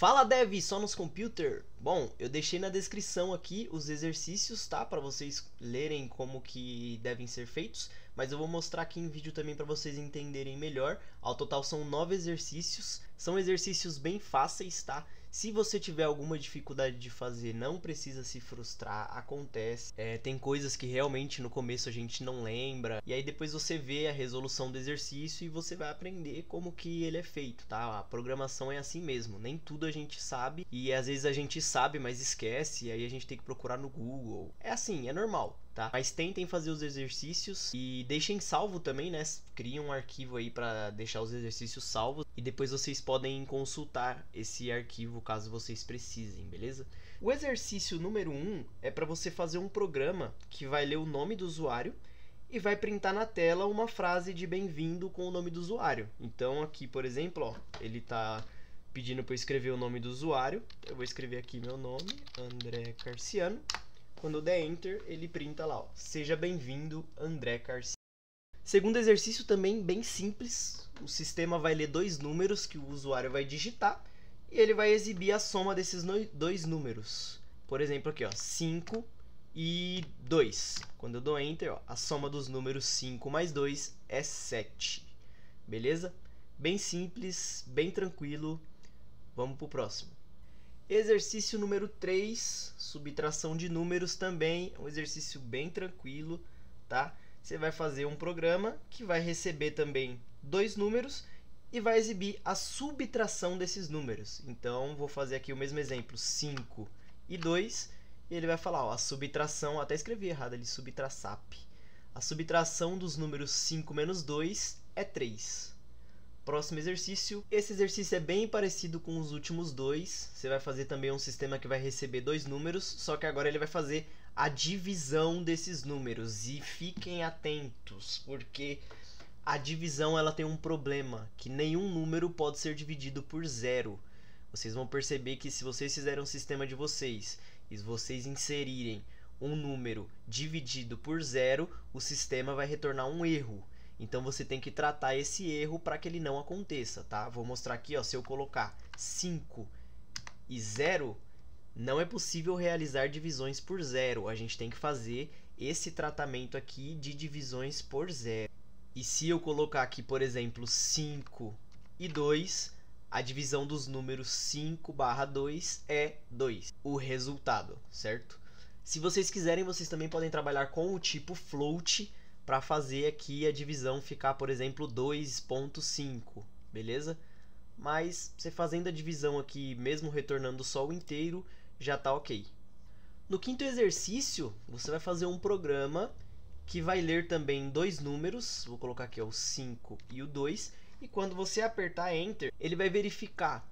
Fala Dev, só nos computer. Bom, eu deixei na descrição aqui os exercícios, tá? Para vocês lerem como que devem ser feitos. Mas eu vou mostrar aqui em vídeo também para vocês entenderem melhor. Ao total são 9 exercícios. São exercícios bem fáceis, tá? Se você tiver alguma dificuldade de fazer, não precisa se frustrar, acontece. Tem coisas que realmente no começo a gente não lembra. E aí depois você vê a resolução do exercício e você vai aprender como que ele é feito, tá? A programação é assim mesmo, nem tudo a gente sabe. E às vezes a gente sabe, mas esquece, e aí a gente tem que procurar no Google. É assim, é normal, tá? Mas tentem fazer os exercícios e deixem salvo também, né? Criem um arquivo aí para deixar os exercícios salvos. E depois vocês podem consultar esse arquivo caso vocês precisem, beleza? O exercício número 1 é para você fazer um programa que vai ler o nome do usuário e vai printar na tela uma frase de bem-vindo com o nome do usuário. Então aqui, por exemplo, ó, ele está pedindo para eu escrever o nome do usuário. Eu vou escrever aqui meu nome, André Carciano. Quando eu der Enter, ele printa lá, ó, seja bem-vindo, André Carciano. Segundo exercício também bem simples, o sistema vai ler dois números que o usuário vai digitar e ele vai exibir a soma desses dois números. Por exemplo aqui, ó, 5 e 2. Quando eu dou Enter, ó, a soma dos números 5 mais 2 é 7. Beleza? Bem simples, bem tranquilo. Vamos pro próximo. Exercício número 3, subtração de números também, um exercício bem tranquilo, tá? Você vai fazer um programa que vai receber também dois números e vai exibir a subtração desses números. Então, vou fazer aqui o mesmo exemplo, 5 e 2, e ele vai falar, ó, a subtração, até escrevi errado ali, subtraçap. A subtração dos números 5 menos 2 é 3. Próximo exercício. Esse exercício é bem parecido com os últimos dois. Você vai fazer também um sistema que vai receber dois números, só que agora ele vai fazer a divisão desses números. E fiquem atentos, porque a divisão ela tem um problema, que nenhum número pode ser dividido por zero. Vocês vão perceber que se vocês fizerem um sistema de vocês e vocês inserirem um número dividido por zero, o sistema vai retornar um erro. Então você tem que tratar esse erro para que ele não aconteça, tá? Vou mostrar aqui, ó, se eu colocar 5 e 0, não é possível realizar divisões por zero. A gente tem que fazer esse tratamento aqui de divisões por zero. E se eu colocar aqui, por exemplo, 5 e 2, a divisão dos números 5/2 é 2. O resultado, certo? Se vocês quiserem, vocês também podem trabalhar com o tipo float, para fazer aqui a divisão ficar, por exemplo, 2.5, beleza? Mas você fazendo a divisão aqui, mesmo retornando só o inteiro, já tá ok. No quinto exercício, você vai fazer um programa que vai ler também dois números, vou colocar aqui ó, o 5 e o 2, e quando você apertar Enter, ele vai verificar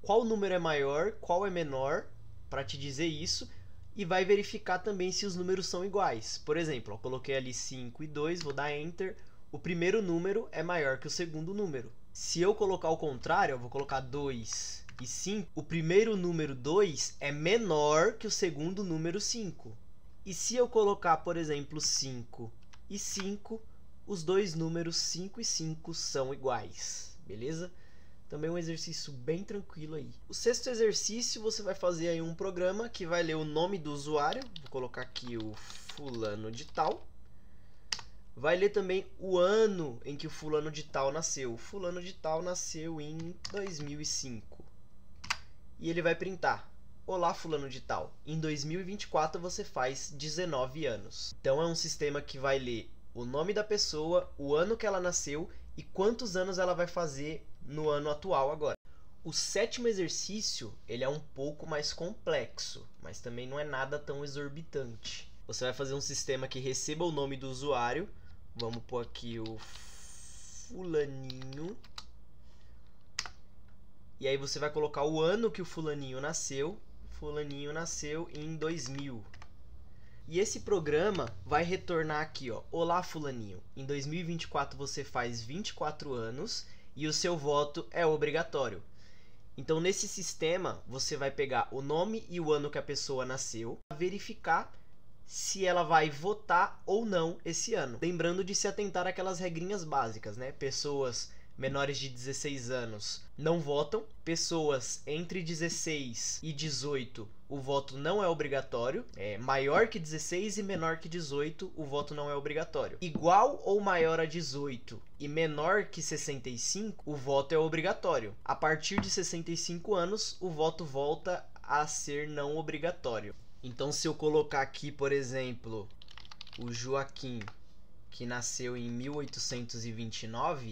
qual número é maior, qual é menor, para te dizer isso, e vai verificar também se os números são iguais. Por exemplo, eu coloquei ali 5 e 2, vou dar Enter, o primeiro número é maior que o segundo número. Se eu colocar o contrário, eu vou colocar 2 e 5, o primeiro número 2 é menor que o segundo número 5. E se eu colocar, por exemplo, 5 e 5, os dois números 5 e 5 são iguais, beleza? Também um exercício bem tranquilo aí. O sexto exercício, você vai fazer aí um programa que vai ler o nome do usuário. Vou colocar aqui o fulano de tal. Vai ler também o ano em que o fulano de tal nasceu. O fulano de tal nasceu em 2005. E ele vai printar. Olá, fulano de tal. Em 2024 você faz 19 anos. Então é um sistema que vai ler o nome da pessoa, o ano que ela nasceu e quantos anos ela vai fazer no ano atual agora. O sétimo exercício, ele é um pouco mais complexo, mas também não é nada tão exorbitante. Você vai fazer um sistema que receba o nome do usuário. Vamos pôr aqui o fulaninho. E aí você vai colocar o ano que o fulaninho nasceu. Fulaninho nasceu em 2000. E esse programa vai retornar aqui, ó. Olá, fulaninho. Em 2024 você faz 24 anos e o seu voto é obrigatório. Então, nesse sistema, você vai pegar o nome e o ano que a pessoa nasceu, verificar se ela vai votar ou não esse ano. Lembrando de se atentar àquelas regrinhas básicas, né? Pessoas menores de 16 anos não votam. Pessoas entre 16 e 18, o voto não é obrigatório. Maior que 16 e menor que 18, o voto não é obrigatório. Igual ou maior a 18 e menor que 65, o voto é obrigatório. A partir de 65 anos, o voto volta a ser não obrigatório. Então, se eu colocar aqui, por exemplo, o Joaquim, que nasceu em 1829...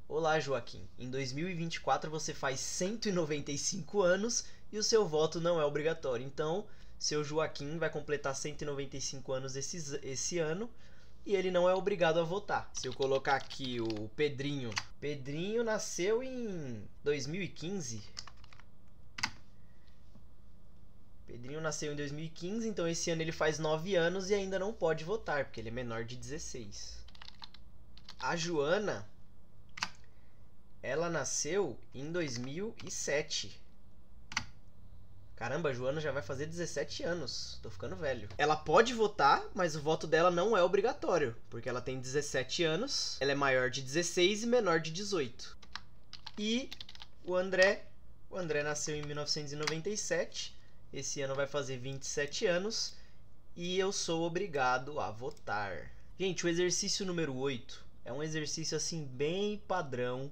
Olá, Joaquim. Em 2024 você faz 195 anos e o seu voto não é obrigatório. Então, seu Joaquim vai completar 195 anos esse ano e ele não é obrigado a votar. Se eu colocar aqui o Pedrinho. Pedrinho nasceu em 2015. Pedrinho nasceu em 2015, então esse ano ele faz 9 anos e ainda não pode votar, porque ele é menor de 16. A Joana... ela nasceu em 2007. Caramba, a Joana já vai fazer 17 anos. Tô ficando velho. Ela pode votar, mas o voto dela não é obrigatório, porque ela tem 17 anos, ela é maior de 16 e menor de 18. E o André nasceu em 1997. Esse ano vai fazer 27 anos e eu sou obrigado a votar. Gente, o exercício número 8 é um exercício assim bem padrão.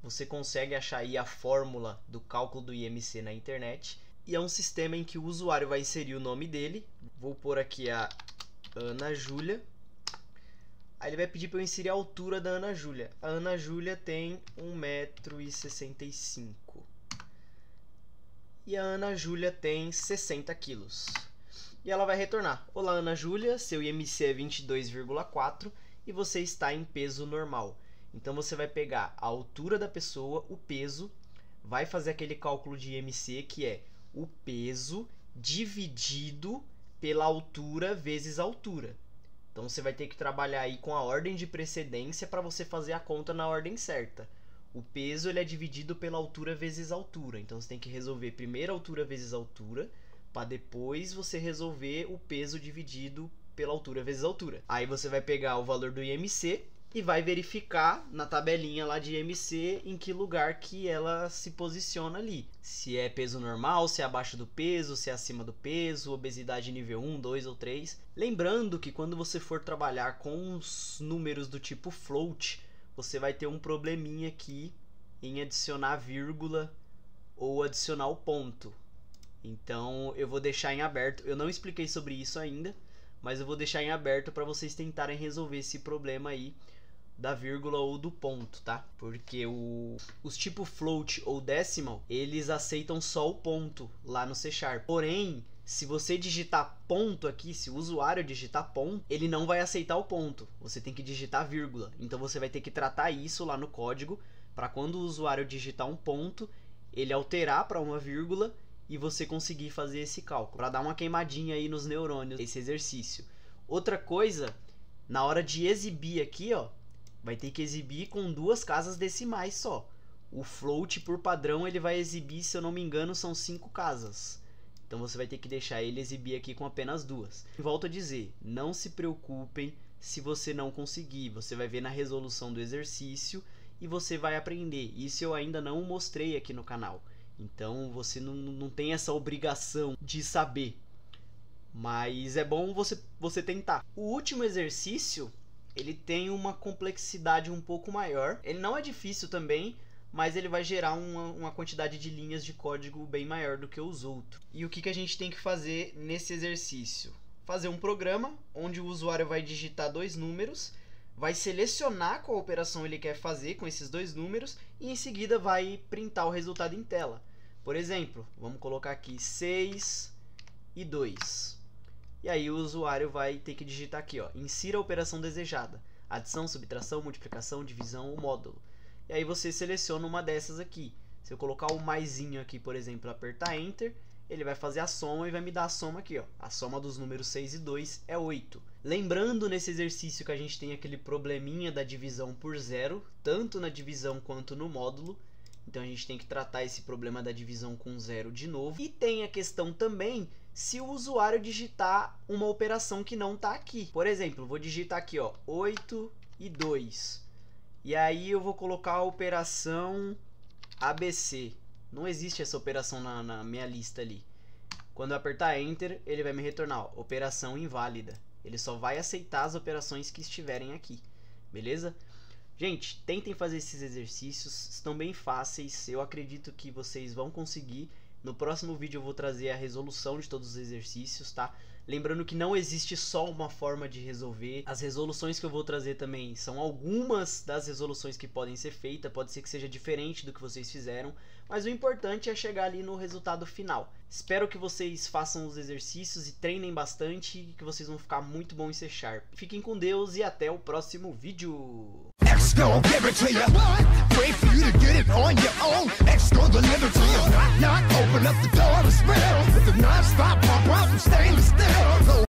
Você consegue achar aí a fórmula do cálculo do IMC na internet. E é um sistema em que o usuário vai inserir o nome dele. Vou pôr aqui a Ana Júlia. Aí ele vai pedir para eu inserir a altura da Ana Júlia. A Ana Júlia tem 1,65 m. E a Ana Júlia tem 60 quilos. E ela vai retornar: olá, Ana Júlia, seu IMC é 22,4 e você está em peso normal. Então você vai pegar a altura da pessoa, o peso, vai fazer aquele cálculo de IMC que é o peso dividido pela altura vezes a altura. Então você vai ter que trabalhar aí com a ordem de precedência para você fazer a conta na ordem certa. O peso ele é dividido pela altura vezes a altura. Então você tem que resolver primeiro a altura vezes a altura, para depois você resolver o peso dividido pela altura vezes a altura. Aí você vai pegar o valor do IMC e vai verificar na tabelinha lá de IMC em que lugar que ela se posiciona ali. Se é peso normal, se é abaixo do peso, se é acima do peso, obesidade nível 1, 2 ou 3. Lembrando que quando você for trabalhar com os números do tipo float, você vai ter um probleminha aqui em adicionar vírgula ou adicionar o ponto. Então eu vou deixar em aberto. Eu não expliquei sobre isso ainda, mas eu vou deixar em aberto para vocês tentarem resolver esse problema aí da vírgula ou do ponto, tá? Porque os tipo float ou decimal, eles aceitam só o ponto lá no C#. Porém, se você digitar ponto aqui, se o usuário digitar ponto, ele não vai aceitar o ponto. Você tem que digitar vírgula. Então você vai ter que tratar isso lá no código para quando o usuário digitar um ponto, ele alterar para uma vírgula e você conseguir fazer esse cálculo, para dar uma queimadinha aí nos neurônios esse exercício. Outra coisa, na hora de exibir aqui, ó, vai ter que exibir com 2 casas decimais só. O float, por padrão, ele vai exibir, se eu não me engano, são 5 casas. Então você vai ter que deixar ele exibir aqui com apenas 2. Volto a dizer, não se preocupem se você não conseguir. Você vai ver na resolução do exercício e você vai aprender. Isso eu ainda não mostrei aqui no canal. Então você não tem essa obrigação de saber. Mas é bom você tentar. O último exercício, ele tem uma complexidade um pouco maior. Ele não é difícil também, mas ele vai gerar uma quantidade de linhas de código bem maior do que os outros. E o que a gente tem que fazer nesse exercício? Fazer um programa onde o usuário vai digitar 2 números, vai selecionar qual operação ele quer fazer com esses 2 números e em seguida vai printar o resultado em tela. Por exemplo, vamos colocar aqui 6 e 2. E aí o usuário vai ter que digitar aqui, ó, insira a operação desejada, adição, subtração, multiplicação, divisão ou módulo. E aí você seleciona uma dessas aqui. Se eu colocar o maisinho aqui, por exemplo, apertar Enter, ele vai fazer a soma e vai me dar a soma aqui, ó. A soma dos números 6 e 2 é 8. Lembrando nesse exercício que a gente tem aquele probleminha da divisão por zero, tanto na divisão quanto no módulo. Então a gente tem que tratar esse problema da divisão com zero de novo. E tem a questão também se o usuário digitar uma operação que não está aqui. Por exemplo, vou digitar aqui, ó, 8 e 2. E aí eu vou colocar a operação ABC. Não existe essa operação na minha lista ali. Quando eu apertar Enter, ele vai me retornar, ó, operação inválida. Ele só vai aceitar as operações que estiverem aqui, beleza? Gente, tentem fazer esses exercícios, estão bem fáceis, eu acredito que vocês vão conseguir. No próximo vídeo eu vou trazer a resolução de todos os exercícios, tá? Lembrando que não existe só uma forma de resolver. As resoluções que eu vou trazer também são algumas das resoluções que podem ser feitas. Pode ser que seja diferente do que vocês fizeram, mas o importante é chegar ali no resultado final. Espero que vocês façam os exercícios e treinem bastante, que vocês vão ficar muito bom em C#. Fiquem com Deus e até o próximo vídeo. X gon' give it to you. Wait for you to get it on your own. X gon' deliver to you. Knock, knock, open up the door to spill. With the non-stop pump out from stainless steel.